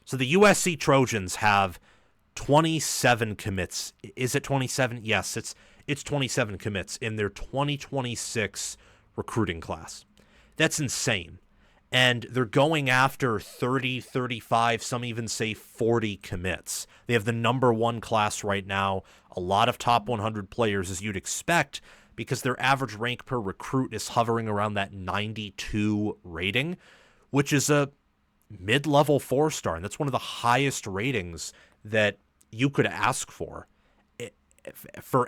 So the USC Trojans have 27 commits. Is it 27? Yes, it's 27 commits in their 2026 recruiting class. That's insane. And they're going after 30, 35, some even say 40 commits. They have the number one class right now. A lot of top 100 players, as you'd expect, because their average rank per recruit is hovering around that 92 rating, which is a mid-level 4-star. And that's one of the highest ratings that you could ask for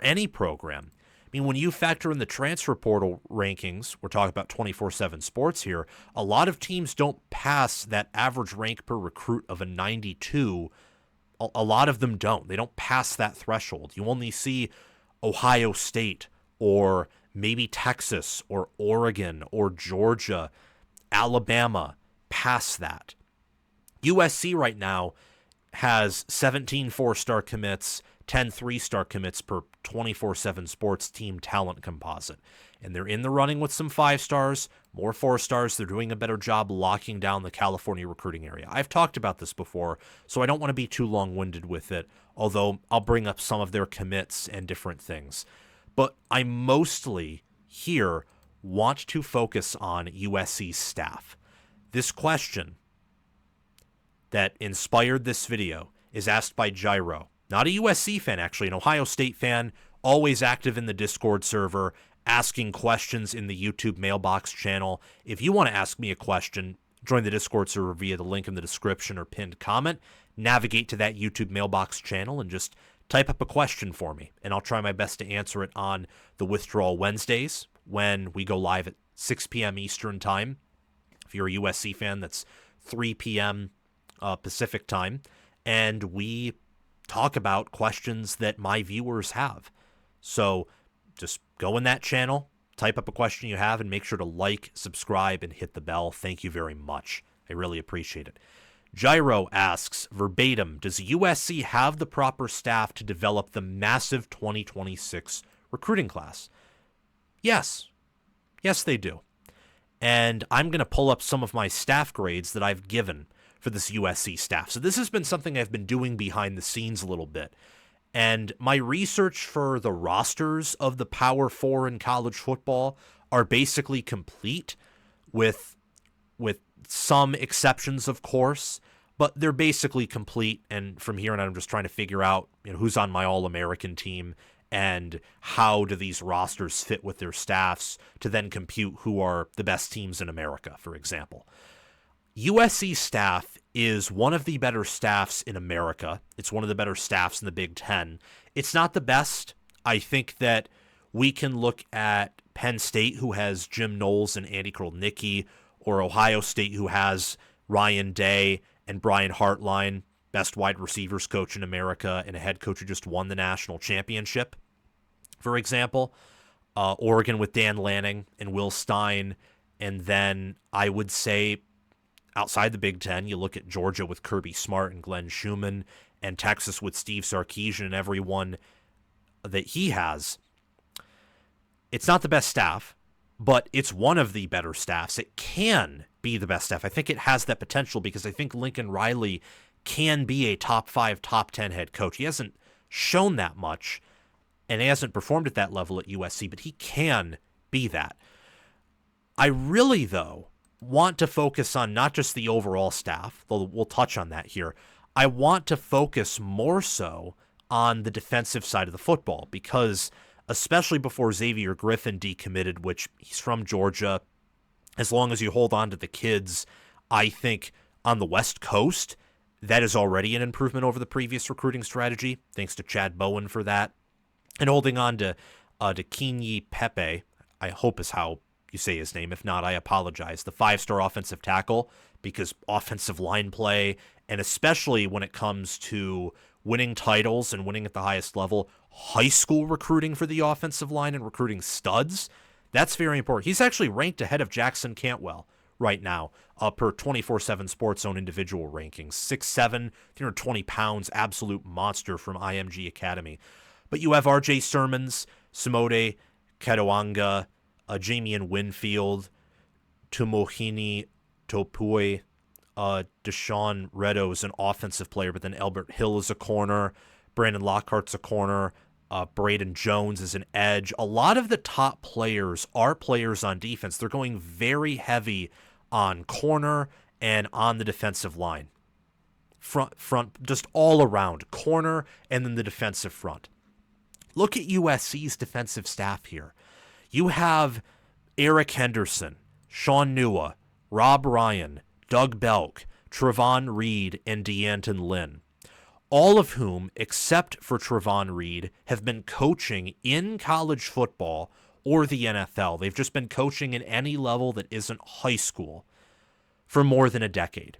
any program. I mean, when you factor in the transfer portal rankings, we're talking about 24/7 Sports here, a lot of teams don't pass that average rank per recruit of a 92. A lot of them don't. They don't pass that threshold. You only see Ohio State or maybe Texas or Oregon or Georgia, Alabama pass that. USC right now has 17 4-star commits, 10 3-star commits per 24/7 Sports team talent composite. And they're in the running with some 5-stars, more 4-stars. They're doing a better job locking down the California recruiting area. I've talked about this before, so I don't want to be too long-winded with it, although I'll bring up some of their commits and different things. But I mostly here want to focus on USC's staff. This question that inspired this video is asked by Gyro. Not a USC fan, actually, an Ohio State fan, always active in the Discord server, asking questions in the YouTube mailbox channel. If you want to ask me a question, join the Discord server via the link in the description or pinned comment. Navigate to that YouTube mailbox channel and just type up a question for me, and I'll try my best to answer it on the Withdrawal Wednesdays when we go live at 6 p.m. Eastern Time. If you're a USC fan, that's 3 p.m. Pacific Time, and we talk about questions that my viewers have. So just go in that channel, type up a question you have, and make sure to like, subscribe, and hit the bell. Thank you very much. I really appreciate it. Gyro asks, verbatim, does USC have the proper staff to develop the massive 2026 recruiting class? Yes. Yes, they do. And I'm going to pull up some of my staff grades that I've given for this USC staff. So this has been something I've been doing behind the scenes a little bit. And my research for the rosters of the Power Four in college football are basically complete with some exceptions, of course, but they're basically complete. And from here on out, I'm just trying to figure out, who's on my All-American team and how do these rosters fit with their staffs to then compute who are the best teams in America, for example. USC staff is one of the better staffs in America. It's one of the better staffs in the Big Ten. It's not the best. I think that we can look at Penn State, who has Jim Knowles and Andy Krolnicki, or Ohio State, who has Ryan Day and Brian Hartline, best wide receivers coach in America and a head coach who just won the national championship, for example. Oregon with Dan Lanning and Will Stein. And then I would say outside the Big Ten, you look at Georgia with Kirby Smart and Glenn Schumann, and Texas with Steve Sarkisian and everyone that he has. It's not the best staff, but it's one of the better staffs. It can be the best staff. I think it has that potential because I think Lincoln Riley can be a top 5, top 10 head coach. He hasn't shown that much, and he hasn't performed at that level at USC, but he can be that. I really, though, want to focus on not just the overall staff, though we'll touch on that here. I want to focus more so on the defensive side of the football because, especially before Xavier Griffin decommitted, which he's from Georgia, as long as you hold on to the kids, I think on the West Coast, that is already an improvement over the previous recruiting strategy. Thanks to Chad Bowen for that. And holding on to Kinyi Pepe, I hope is how you say his name. If not, I apologize. The 5-star offensive tackle, because offensive line play, and especially when it comes to winning titles and winning at the highest level, high school recruiting for the offensive line and recruiting studs, that's very important. He's actually ranked ahead of Jackson Cantwell right now, per 24/7 Sports' own individual rankings. 6'7", 320 pounds, absolute monster from IMG Academy. But you have R.J. Sermons, Simode Kadewanga, Jamian Winfield, Tumohini Topui, Deshaun Reddo is an offensive player, but then Albert Hill is a corner. Brandon Lockhart's a corner. Braden Jones is an edge. A lot of the top players are players on defense. They're going very heavy on corner and on the defensive line. Front, just all around. Corner and then the defensive front. Look at USC's defensive staff here. You have Eric Henderson, Shaun, Rob Ryan, Doug Belk, Trevon Reed, and D'Anton Lynn. All of whom, except for Trevon Reed, have been coaching in college football or the NFL. They've just been coaching at any level that isn't high school for more than a decade.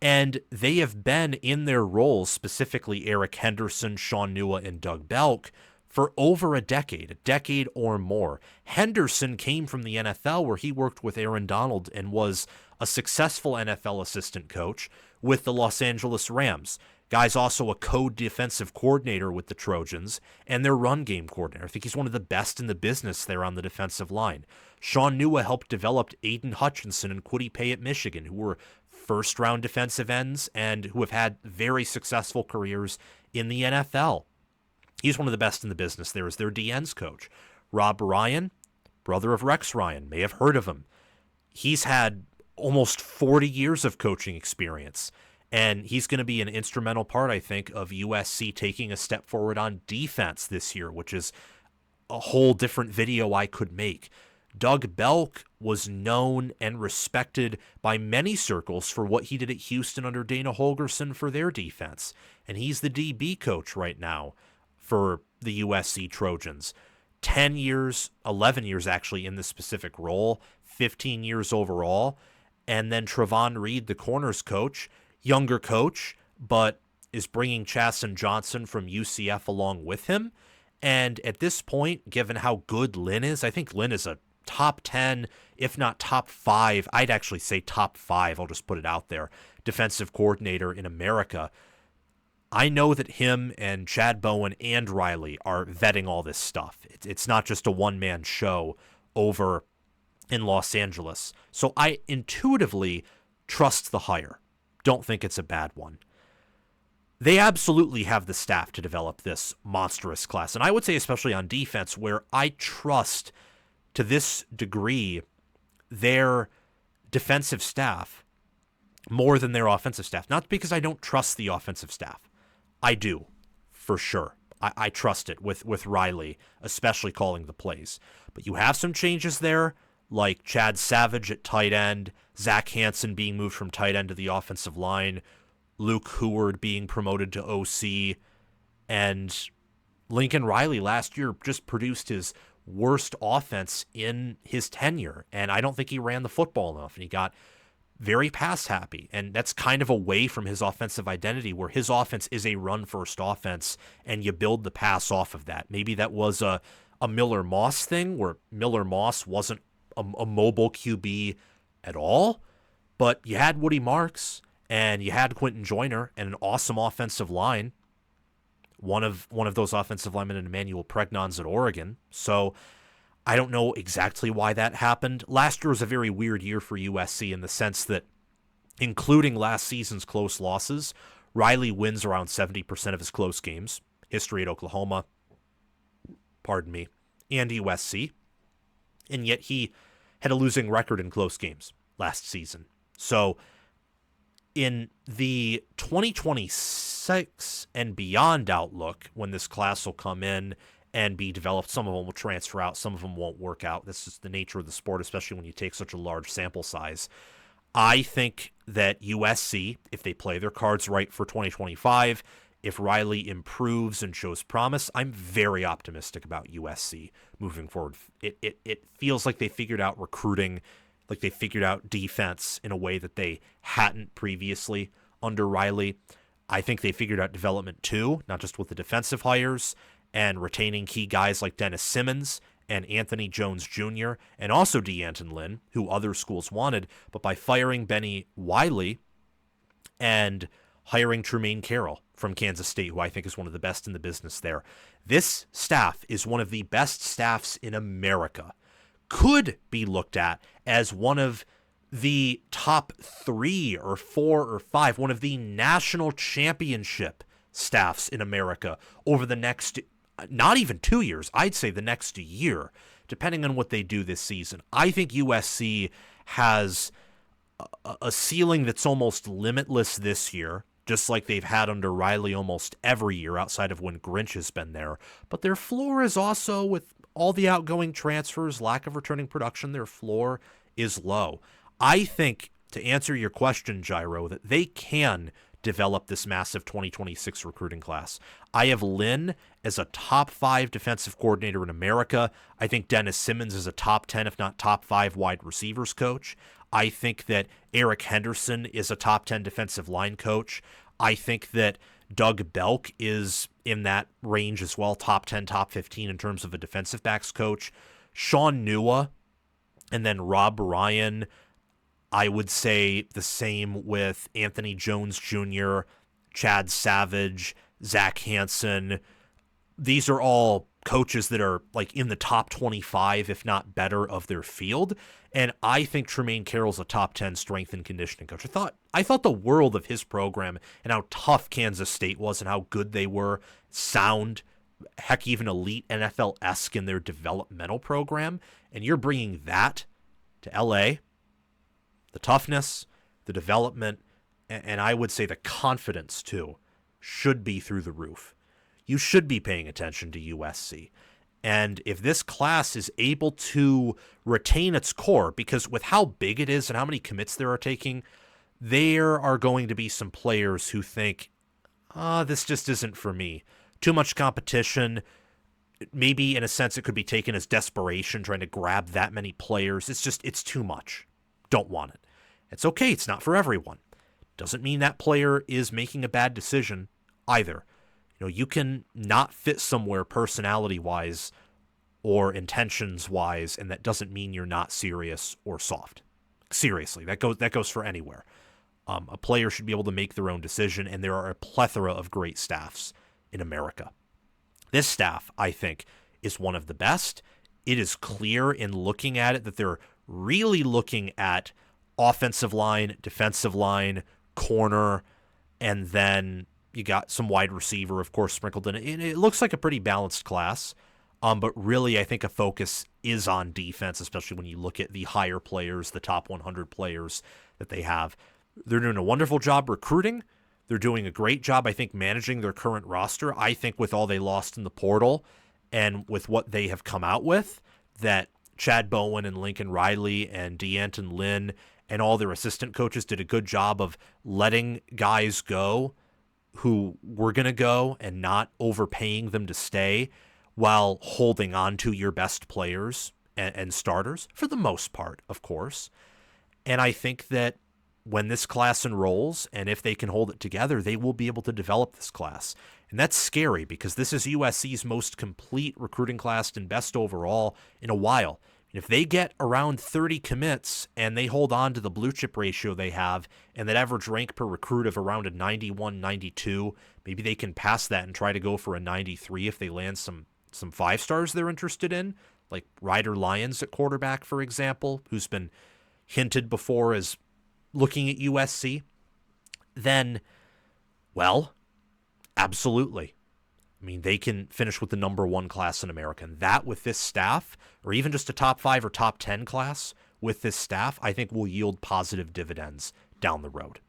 And they have been in their roles, specifically Eric Henderson, Shaun, and Doug Belk, for over a decade or more. Henderson came from the NFL where he worked with Aaron Donald and was a successful NFL assistant coach with the Los Angeles Rams. Guy's also a co-defensive coordinator with the Trojans and their run game coordinator. I think he's one of the best in the business there on the defensive line. Shaun helped develop Aiden Hutchinson and Kwity Paye at Michigan, who were first-round defensive ends and who have had very successful careers in the NFL. He's one of the best in the business there as their DN's coach. Rob Ryan, brother of Rex Ryan, may have heard of him. He's had almost 40 years of coaching experience, and he's going to be an instrumental part, I think, of USC taking a step forward on defense this year, which is a whole different video I could make. Doug Belk was known and respected by many circles for what he did at Houston under Dana Holgorsen for their defense, and he's the DB coach right now for the USC Trojans. 10 years, 11 years actually in this specific role, 15 years overall. And then Trevon Reed, the corners coach, younger coach, but is bringing Chasen Johnson from UCF along with him. And at this point, given how good Lynn is, I think Lynn is a top 10, if not top 5, I'd actually say top 5, I'll just put it out there, defensive coordinator in America. I know that him and Chad Bowen and Riley are vetting all this stuff. It's not just a one-man show over in Los Angeles. So I intuitively trust the hire. Don't think it's a bad one. They absolutely have the staff to develop this monstrous class. And I would say especially on defense, where I trust to this degree their defensive staff more than their offensive staff. Not because I don't trust the offensive staff. I do, for sure. I trust it with Riley, especially calling the plays. But you have some changes there, like Chad Savage at tight end, Zach Hansen being moved from tight end to the offensive line, Luke Heward being promoted to OC, and Lincoln Riley last year just produced his worst offense in his tenure, and I don't think he ran the football enough, and he got very pass happy, and that's kind of away from his offensive identity, where his offense is a run-first offense, and you build the pass off of that. Maybe that was a Miller Moss thing, where Miller Moss wasn't a mobile QB at all, but you had Woody Marks, and you had Quentin Joyner, and an awesome offensive line. One of those offensive linemen in Emmanuel Pregnon's at Oregon. So I don't know exactly why that happened. Last year was a very weird year for USC in the sense that, including last season's close losses, Riley wins around 70% of his close games. History at Oklahoma, and USC. And yet he had a losing record in close games last season. So in the 2026 and beyond outlook, when this class will come in and be developed, some of them will transfer out, some of them won't work out. This is the nature of the sport, especially when you take such a large sample size. I think that USC, if they play their cards right for 2025, if Riley improves and shows promise, I'm very optimistic about USC moving forward. It feels like they figured out recruiting, like they figured out defense in a way that they hadn't previously under Riley. I think they figured out development too, not just with the defensive hires and retaining key guys like Dennis Simmons and Anthony Jones Jr. and also D'Anton Lynn, who other schools wanted, but by firing Benny Wiley and hiring Trumain Caroll from Kansas State, who I think is one of the best in the business there. This staff is one of the best staffs in America. Could be looked at as one of the top 3 or 4 or 5, one of the national championship staffs in America over the next, not even 2 years, I'd say the next year, depending on what they do this season. I think USC has a ceiling that's almost limitless this year, just like they've had under Riley almost every year outside of when Grinch has been there. But their floor is also, with all the outgoing transfers, lack of returning production, their floor is low. I think, to answer your question, Gyro, that they can develop this massive 2026 recruiting class. I have Lynn as a top 5 defensive coordinator in America. I think Dennis Simmons is a top 10, if not top 5 wide receivers coach. I think that Eric Henderson is a top 10 defensive line coach. I think that Doug Belk is in that range as well, top 10, top 15 in terms of a defensive backs coach. Shaun, and then Rob Ryan. I would say the same with Anthony Jones Jr., Chad Savage, Zach Hansen. These are all coaches that are like in the top 25, if not better, of their field. And I think Trumain Caroll's a top 10 strength and conditioning coach. I thought the world of his program and how tough Kansas State was and how good they were, sound, heck, even elite NFL-esque in their developmental program. And you're bringing that to LA. The toughness, the development, and I would say the confidence, too, should be through the roof. You should be paying attention to USC. And if this class is able to retain its core, because with how big it is and how many commits there are taking, there are going to be some players who think, this just isn't for me. Too much competition. Maybe in a sense it could be taken as desperation, trying to grab that many players. It's too much. Don't want it. It's okay. It's not for everyone. Doesn't mean that player is making a bad decision either. You can not fit somewhere personality-wise or intentions-wise, and that doesn't mean you're not serious or soft. Seriously, that goes for anywhere. A player should be able to make their own decision, and there are a plethora of great staffs in America. This staff, I think, is one of the best. It is clear in looking at it that they're really looking at offensive line, defensive line, corner, and then you got some wide receiver, of course, sprinkled in. It looks like a pretty balanced class, but really I think a focus is on defense, especially when you look at the higher players, the top 100 players that they have. They're doing a wonderful job recruiting. They're doing a great job, I think, managing their current roster. I think with all they lost in the portal and with what they have come out with, that Chad Bowen and Lincoln Riley and D'Anton Lynn and all their assistant coaches did a good job of letting guys go who were going to go and not overpaying them to stay while holding on to your best players and starters, for the most part, of course. And I think that when this class enrolls, and if they can hold it together, they will be able to develop this class. And that's scary because this is USC's most complete recruiting class and best overall in a while. And if they get around 30 commits and they hold on to the blue chip ratio they have and that average rank per recruit of around a 91, 92, maybe they can pass that and try to go for a 93 if they land some 5 stars they're interested in, like Ryder Lyons at quarterback, for example, who's been hinted before as looking at USC, then, well, absolutely. I mean, they can finish with the number 1 class in America. And that with this staff, or even just a top 5 or top 10 class with this staff, I think will yield positive dividends down the road.